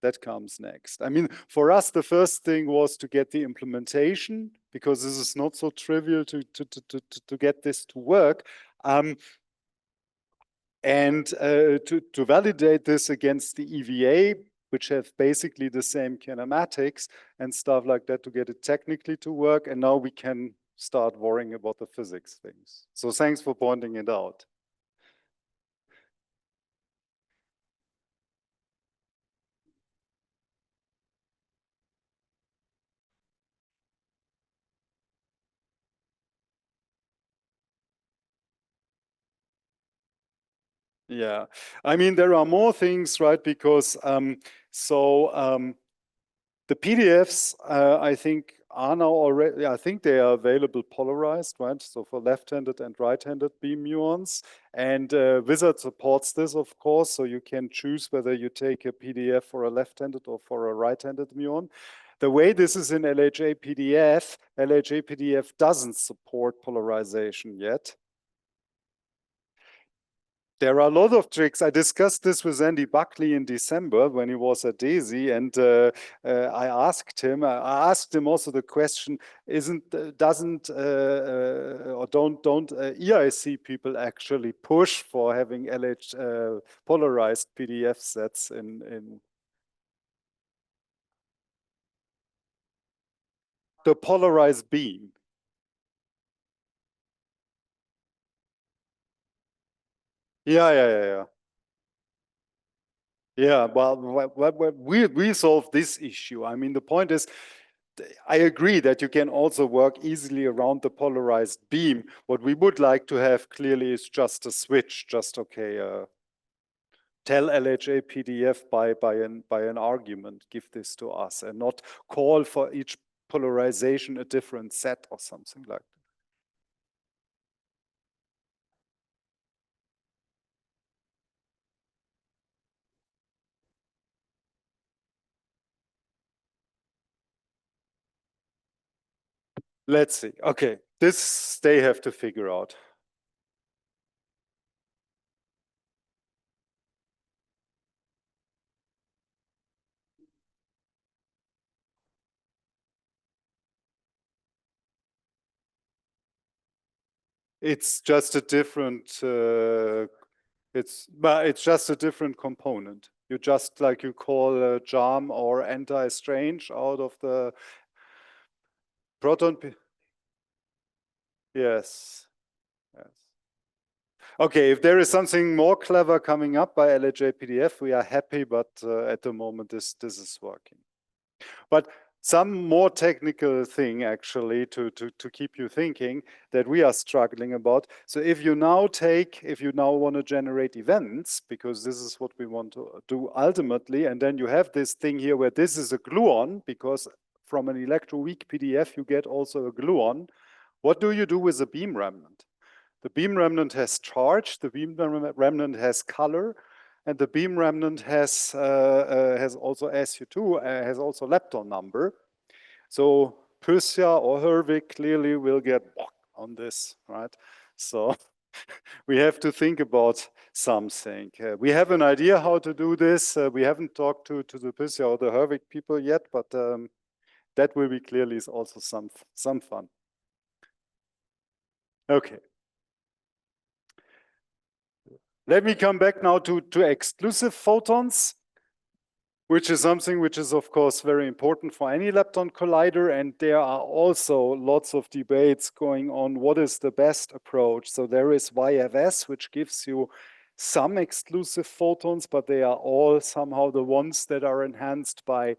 that comes next. I mean, for us, the first thing was to get the implementation, because this is not so trivial to get this to work. And to validate this against the EVA, which have basically the same kinematics and stuff like that, to get it technically to work. And now we can start worrying about the physics things. So thanks for pointing it out. Yeah, I mean, there are more things, right? Because the PDFs, I think, are now already, I think they are available polarized, right? So for left-handed and right-handed beam muons. And Whizard supports this, of course, so you can choose whether you take a PDF for a left-handed or for a right-handed muon. The way this is in LHA PDF doesn't support polarization yet. There are a lot of tricks. I discussed this with Andy Buckley in December when he was at DAISY, and I asked him also the question: doesn't or don't EIC people actually push for having LH polarized PDF sets in the polarized beam? Yeah. Yeah, well, we solve this issue. I mean, the point is, I agree that you can also work easily around the polarized beam. What we would like to have clearly is just a switch, just okay, tell LHA PDF by an argument, give this to us, and not call for each polarization a different set or something like that. Let's see. Okay, this they have to figure out. It's just a different it's just a different component. You just like you call jam or anti-strange out of the proton. Yes. Yes. Okay, if there is something more clever coming up by LHJ PDF, we are happy, but at the moment this is working. But some more technical thing actually to keep you thinking that we are struggling about. So if you now want to generate events, because this is what we want to do ultimately, and then you have this thing here where this is a gluon, because from an electroweak PDF you get also a gluon. What do you do with a beam remnant? The beam remnant has charge, the beam remnant has color, and the beam remnant has also SU2, has also lepton number. So Prusia or Herwig clearly will get on this, right? So we have to think about something. We have an idea how to do this. We haven't talked to the Prusia or the Herwig people yet, but that will be clearly also some fun. Okay. Let me come back now to exclusive photons. which is something which is, of course, very important for any lepton collider. And there are also lots of debates going on what is the best approach. So there is YFS, which gives you some exclusive photons, but they are all somehow the ones that are enhanced by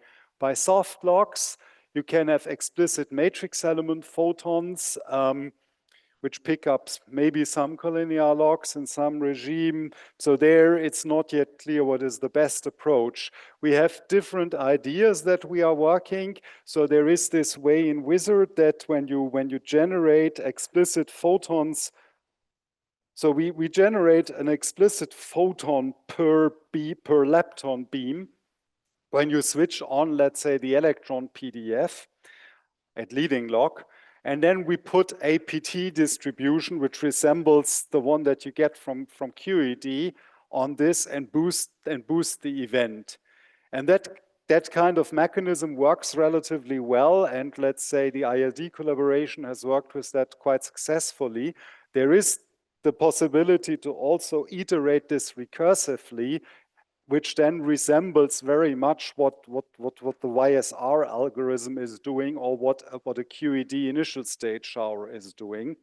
soft locks. You can have explicit matrix element photons, which pick up maybe some collinear locks in some regime. So there, it's not yet clear what is the best approach. We have different ideas that we are working. So there is this way in Whizard that when you generate explicit photons, so we generate an explicit photon per lepton beam. When you switch on, let's say, the electron PDF at leading lock, and then we put a PT distribution, which resembles the one that you get from QED on this and boost the event. And that kind of mechanism works relatively well. And let's say the ILD collaboration has worked with that quite successfully. There is the possibility to also iterate this recursively, which then resembles very much what the YSR algorithm is doing, or what a QED initial state shower is doing.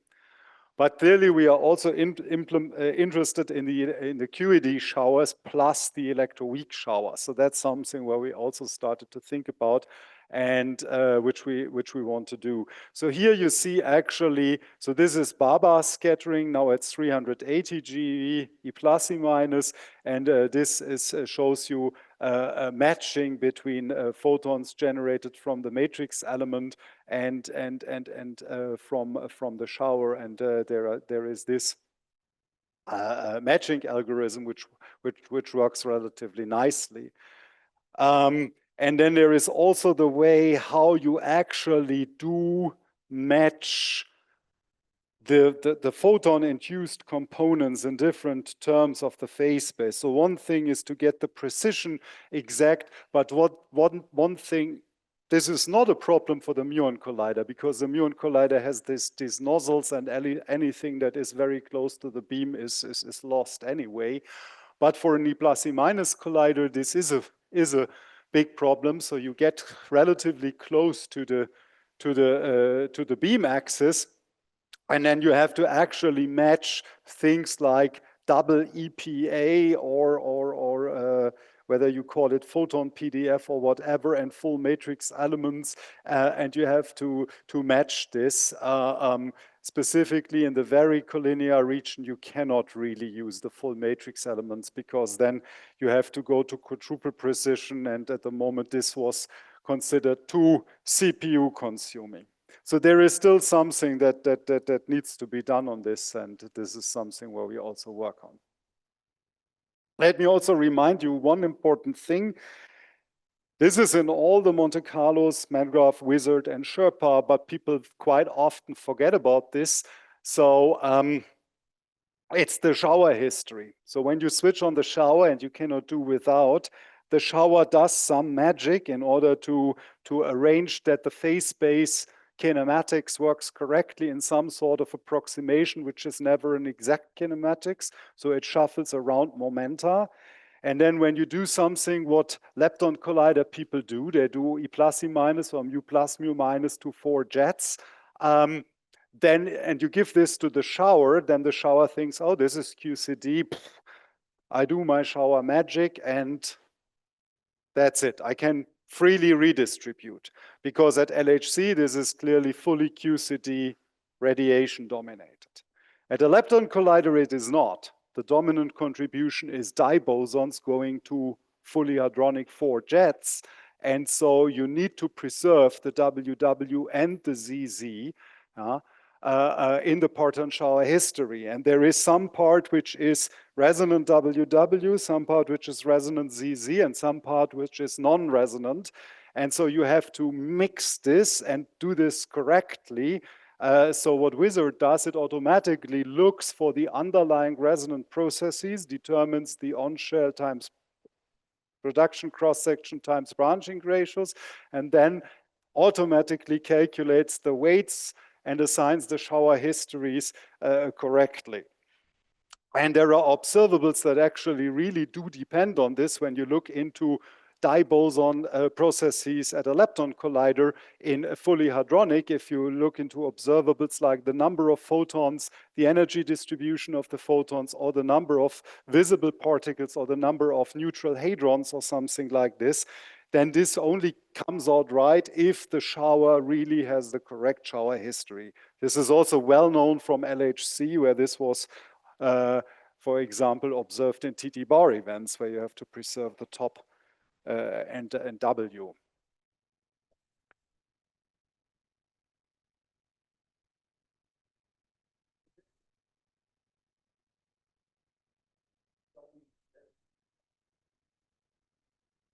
But clearly, we are also interested in the QED showers plus the electroweak showers. So that's something where we also started to think about, and which we want to do. So here you see actually, so this is Baba scattering now at 380 GeV, E plus E minus, and this shows you a matching between photons generated from the matrix element and from the shower, and there is this matching algorithm which works relatively nicely. And then there is also the way how you actually do match the photon-induced components in different terms of the phase space. So one thing is to get the precision exact, but one thing, this is not a problem for the muon collider, because the muon collider has these nozzles, and anything that is very close to the beam is lost anyway. But for an E plus E minus collider, this is a big problem. So you get relatively close to the beam axis, and then you have to actually match things like double EPA or whether you call it photon PDF or whatever, and full matrix elements, and you have to match this. Specifically in the very collinear region, you cannot really use the full matrix elements, because then you have to go to quadruple precision, and at the moment this was considered too CPU consuming. So there is still something that needs to be done on this, and this is something where we also work on. Let me also remind you one important thing. This is in all the Monte Carlos, Mangrove, Whizard, and Sherpa, but people quite often forget about this. So it's the shower history. So when you switch on the shower, and you cannot do without, the shower does some magic in order to arrange that the phase space kinematics works correctly in some sort of approximation, which is never an exact kinematics. So it shuffles around momenta. And then when you do something, what lepton collider people do, they do E plus E minus or mu plus mu minus to 4 jets. And you give this to the shower, then the shower thinks, oh, this is QCD. I do my shower magic, and that's it. I can freely redistribute, because at LHC, this is clearly fully QCD radiation dominated. At a lepton collider, it is not. The dominant contribution is dye bosons going to fully hadronic 4 jets. And so you need to preserve the WW and the ZZ in the parton shower history. And there is some part which is resonant WW, some part which is resonant ZZ, and some part which is non-resonant. And so you have to mix this and do this correctly. So what Whizard does, it automatically looks for the underlying resonant processes, determines the on-shell times production cross-section times branching ratios, and then automatically calculates the weights and assigns the shower histories correctly. And there are observables that actually really do depend on this when you look into diboson processes at a lepton collider in a fully hadronic. If you look into observables like the number of photons, the energy distribution of the photons, or the number of visible particles, or the number of neutral hadrons, or something like this, then this only comes out right if the shower really has the correct shower history. This is also well known from LHC, where this was, for example, observed in TT bar events, where you have to preserve the top and W.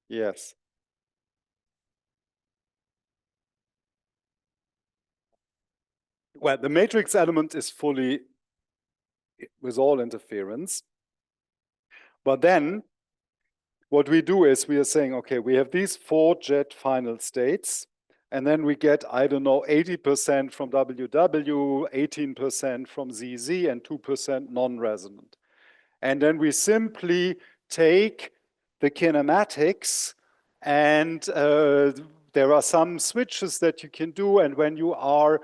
Yes. Well, the matrix element is fully with all interference. But then what we do is we are saying, okay, we have these 4 jet final states, and then we get, I don't know, 80% from WW, 18% from ZZ, and 2% non-resonant. And then we simply take the kinematics, and there are some switches that you can do, and when you are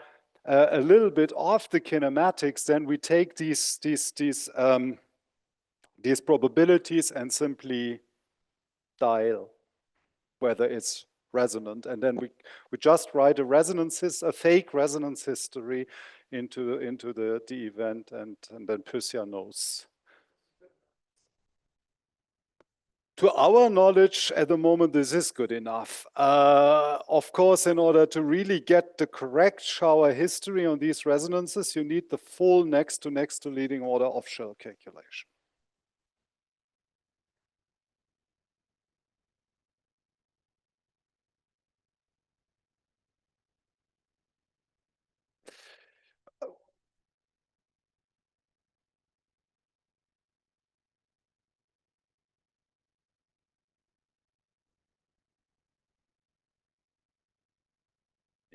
a little bit off the kinematics, then we take these probabilities and simply dial whether it's resonant, and then we just write a fake resonance history into the event, and then Pythia knows. To our knowledge, at the moment, this is good enough. Of course, in order to really get the correct shower history on these resonances, you need the full next to leading order off-shell calculation.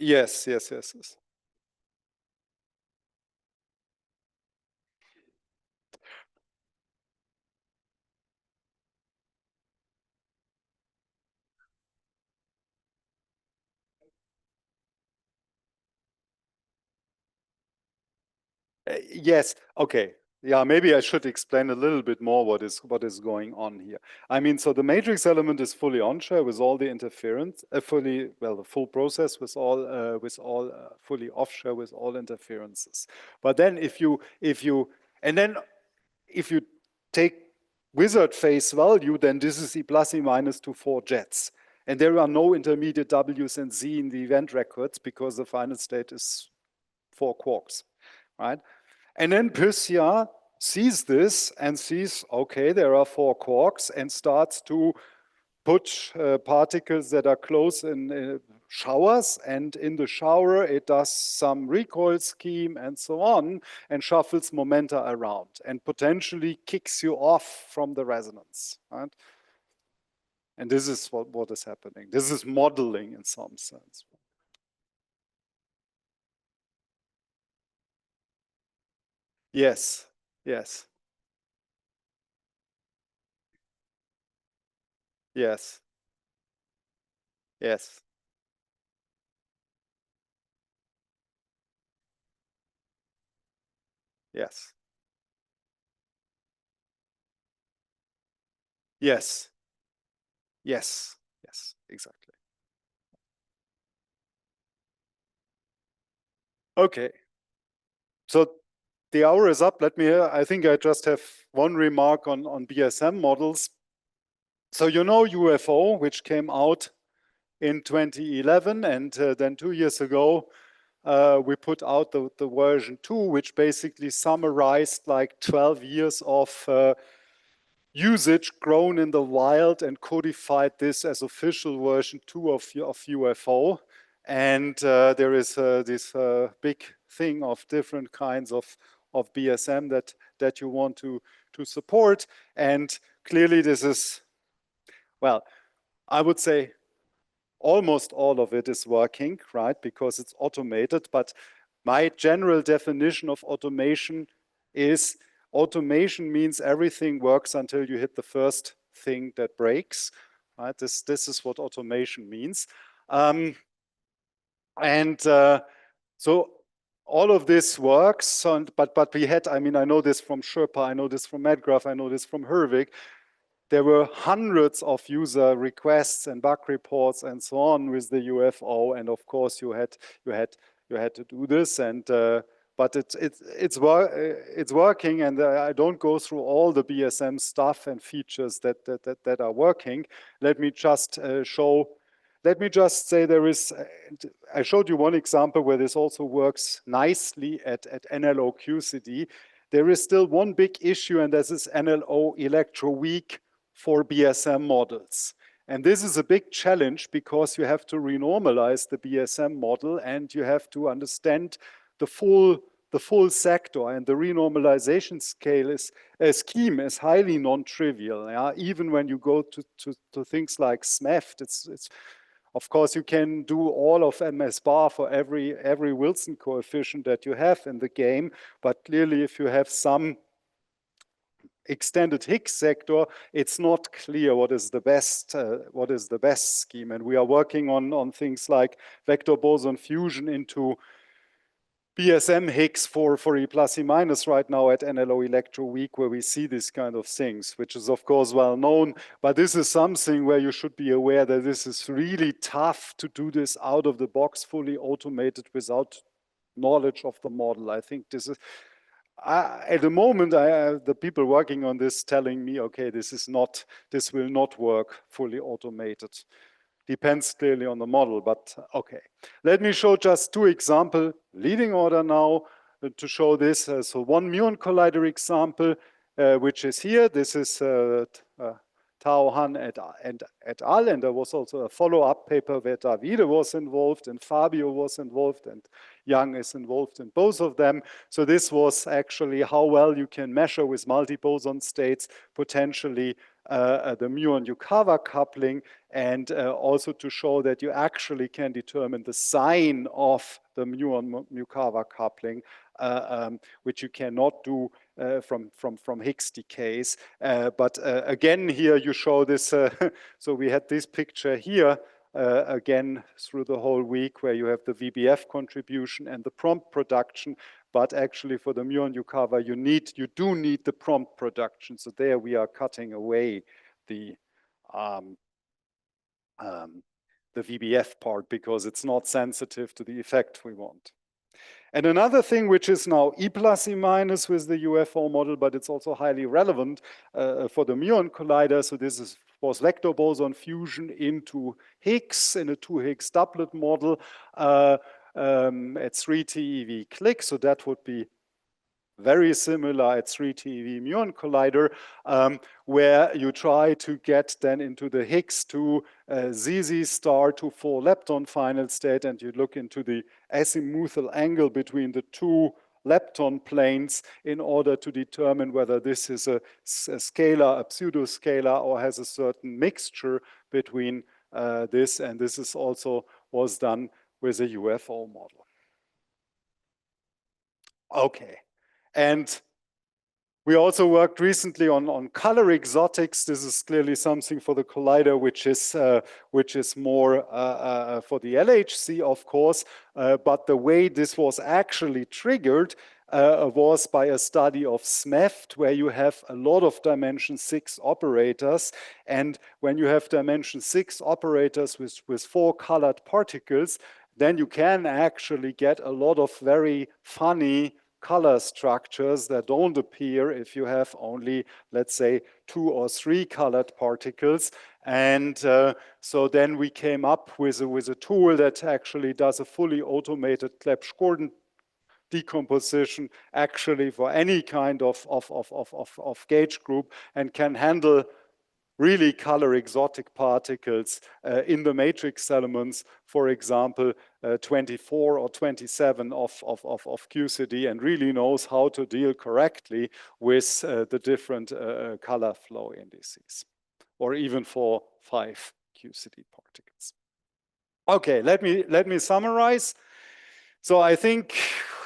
Yes. Yes. Okay. Yeah, maybe I should explain a little bit more what is going on here. I mean, so the matrix element is fully onshore with all the interference, the full process with all fully offshore with all interferences. But then if you take Whizard face value, then this is E plus E minus to 4 jets. And there are no intermediate W's and Z in the event records because the final state is 4 quarks, right? And then Pythia sees this and sees, okay, there are 4 quarks, and starts to put particles that are close in showers, and in the shower it does some recoil scheme and so on, and shuffles momenta around and potentially kicks you off from the resonance, right? And this is what is happening. This is modeling in some sense. Yes. Yes. Yes. Yes. Yes. Yes. Yes. Yes. Exactly. Okay. So the hour is up. I think I just have one remark on BSM models. So you know UFO, which came out in 2011, and then 2 years ago, we put out the version 2, which basically summarized like 12 years of usage grown in the wild and codified this as official version 2 of UFO. And there is this big thing of different kinds of BSM that you want to support. And clearly this is, well, I would say almost all of it is working, right? Because it's automated. But my general definition of automation is automation means everything works until you hit the first thing that breaks. right? This is what automation means. So all of this works, but we had, I mean, I know this from Sherpa, I know this from MedGraph, I know this from Herwig. There were hundreds of user requests and bug reports and so on with the UFO, and of course you had to do this, and but it's working, and I don't go through all the BSM stuff and features that are working. Let me just show. Let me just say there is. I showed you one example where this also works nicely at NLO QCD. There is still one big issue, and this is NLO electroweak for BSM models. And this is a big challenge because you have to renormalize the BSM model and you have to understand the full sector, and the renormalization scheme is highly non-trivial. Yeah? Even when you go to things like SMEFT, it's of course you can do all of MS bar for every Wilson coefficient that you have in the game, but clearly if you have some extended Higgs sector, it's not clear what is the best scheme. And we are working on things like vector boson fusion into BSM Higgs for E plus E minus right now at NLO electroweak, where we see this kind of things, which is of course well known, but this is something where you should be aware that this is really tough to do this out of the box, fully automated without knowledge of the model. I think this is, at the moment, the people working on this telling me, okay, this will not work fully automated. Depends clearly on the model, but okay. Let me show just two examples, leading order now, to show this. So one muon collider example, which is here. This is Tao Han et al. And there was also a follow-up paper where Davide was involved and Fabio was involved and Yang is involved in both of them. So this was actually how well you can measure with multi-boson states potentially the muon Yukawa coupling, and also to show that you actually can determine the sign of the muon Yukawa coupling, which you cannot do from Higgs decays. But again, here you show this. So we had this picture here again through the whole week, where you have the VBF contribution and the prompt production. But actually, for the muon Yukawa, you do need the prompt production. So there we are cutting away the VBF part because it's not sensitive to the effect we want. And another thing which is now E plus E minus with the UFO model, but it's also highly relevant for the muon collider. So this was vector boson fusion into Higgs in a 2 Higgs doublet model at 3 TeV click. So that would be very similar at 3 TeV muon collider, where you try to get then into the Higgs to ZZ star to 4 lepton final state, and you look into the azimuthal angle between the two lepton planes in order to determine whether this is a scalar, a pseudoscalar, or has a certain mixture between this, and this is also was done with a UFO model. Okay. And we also worked recently on color exotics. This is clearly something for the collider, which is more for the LHC, of course. But the way this was actually triggered was by a study of SMEFT, where you have a lot of dimension 6 operators. And when you have dimension 6 operators with 4 colored particles, then you can actually get a lot of very funny color structures that don't appear if you have only, let's say, 2 or 3 colored particles. And so then we came up with a tool that actually does a fully automated Clebsch-Gordon decomposition actually for any kind of gauge group, and can handle really color exotic particles in the matrix elements, for example, 24 or 27 of QCD, and really knows how to deal correctly with the different color flow indices, or even for 5 QCD particles. Okay, let me summarize. So I think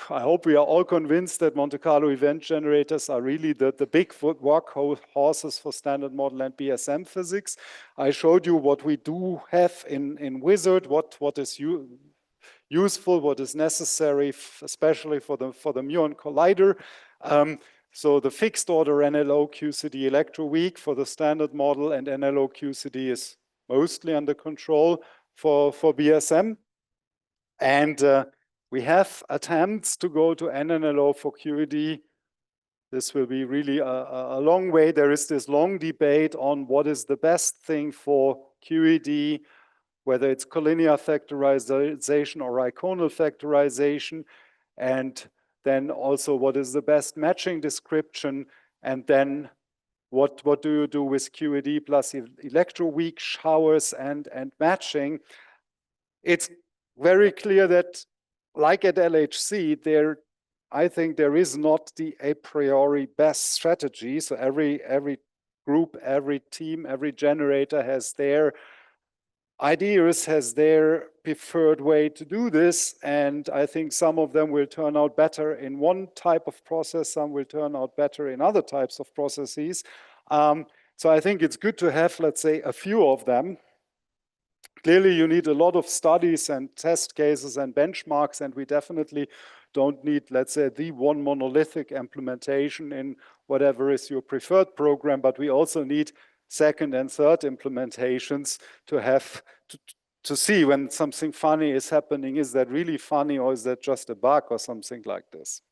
I hope we are all convinced that Monte Carlo event generators are really the big workhorses for standard model and BSM physics. I showed you what we do have in Whizard, what is useful, what is necessary, especially for the muon collider. So the fixed order NLO QCD electroweak for the standard model, and NLO QCD is mostly under control for BSM. And we have attempts to go to NNLO for QED. This will be really a long way. There is this long debate on what is the best thing for QED, whether it's collinear factorization or iconal factorization, and then also what is the best matching description, and then what do you do with QED plus electroweak showers and matching. It's very clear that, like at LHC, I think there is not the a priori best strategy. So every group, every team, every generator has their ideas, has their preferred way to do this. And I think some of them will turn out better in one type of process, some will turn out better in other types of processes. So I think it's good to have, let's say, a few of them. Clearly, you need a lot of studies and test cases and benchmarks, and we definitely don't need, let's say, the one monolithic implementation in whatever is your preferred program, but we also need second and third implementations to have to see when something funny is happening. Is that really funny, or is that just a bug or something like this?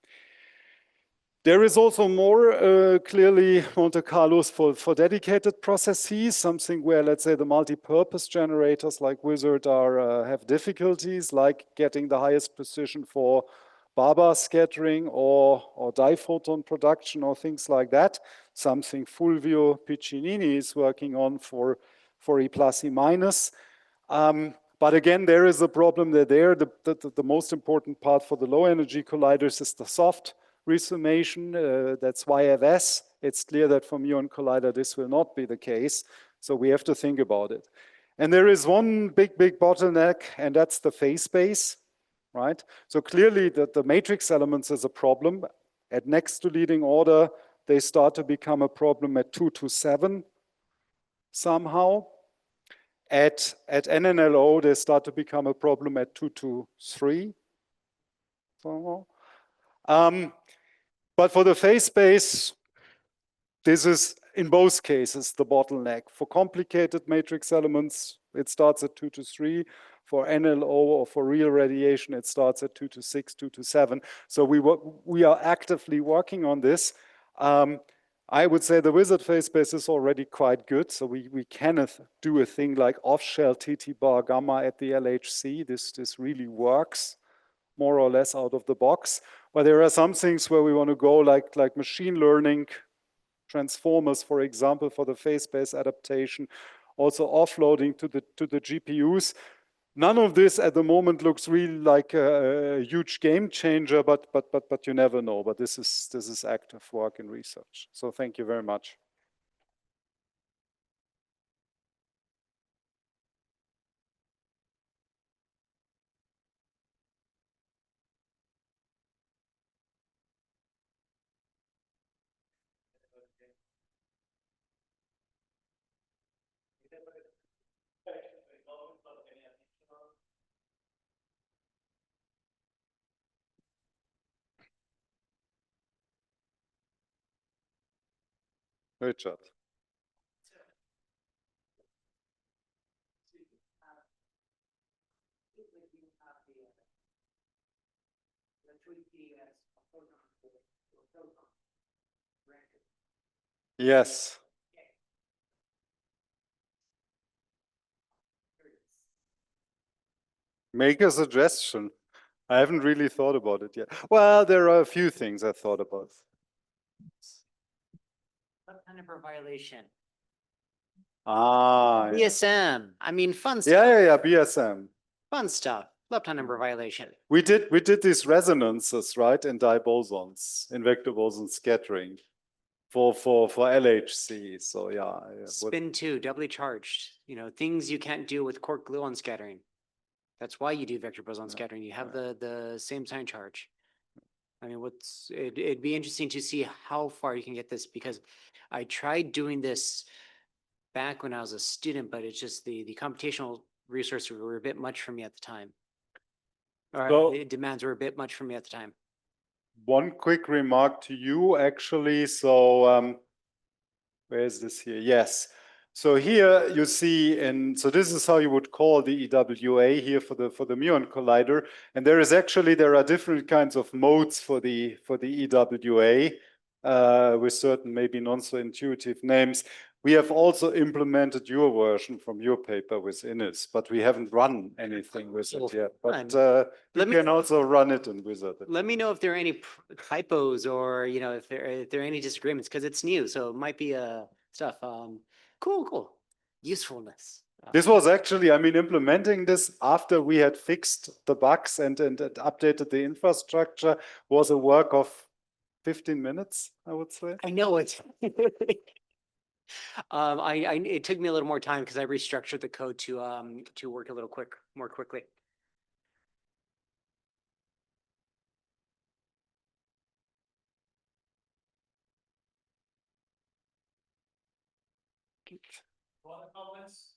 There is also more clearly Monte Carlos for dedicated processes, something where, let's say, the multi-purpose generators like Whizard have difficulties, like getting the highest precision for Barber scattering or diphoton production or things like that. Something Fulvio Piccinini is working on for E plus E minus. But again, there is a problem that the most important part for the low energy colliders is the soft resummation, that's YFS. It's clear that for muon collider, this will not be the case. So we have to think about it. And there is one big bottleneck, and that's the phase space, right? So clearly the matrix elements is a problem. At next to leading order, they start to become a problem at 2 to 7 somehow. At NNLO, they start to become a problem at 2 to 3 somehow. But for the phase space, this is in both cases the bottleneck. For complicated matrix elements, it starts at 2 to 3. For NLO or for real radiation, it starts at 2 to 6, 2 to 7. So we are actively working on this. I would say the Whizard phase space is already quite good. So we can do a thing like off-shell TT bar gamma at the LHC. This really works more or less out of the box. But there are some things where we want to go like machine learning, transformers, for example, for the phase space adaptation, also offloading to the GPUs. None of this at the moment looks really like a huge game changer, but you never know. But this is active work in research. So thank you very much. Richard. Yes. Make a suggestion. I haven't really thought about it yet. Well, there are a few things I thought about. Left-handed per violation. Ah. BSM. I mean, fun stuff. Yeah, BSM. Fun stuff. Left-handed per violation. We did these resonances, right, in dibosons, in vector boson scattering for LHC. So yeah. Spin 2, doubly charged. You know, things you can't do with quark gluon scattering. That's why you do vector boson scattering. You have the same sign charge. I mean, it'd be interesting to see how far you can get this, because I tried doing this back when I was a student, but it's just the computational resources were a bit much for me at the time. Or So- the demands were a bit much for me at the time. One quick remark to you, actually. So where is this here? Yes. So here you see, and so this is how you would call the EWA here for the muon collider. And there are different kinds of modes for the EWA with certain maybe non so intuitive names. We have also implemented your version from your paper with Innis, but we haven't run anything with it yet. But you can also run it in Whizard. Let me know if there are any typos, or if there are any disagreements, because it's new, so it might be stuff. Cool. Usefulness. This was actually, I mean, implementing this after we had fixed the bugs and updated the infrastructure was a work of 15 minutes, I would say. I know it. It took me a little more time because I restructured the code to work a little more quickly. Comments?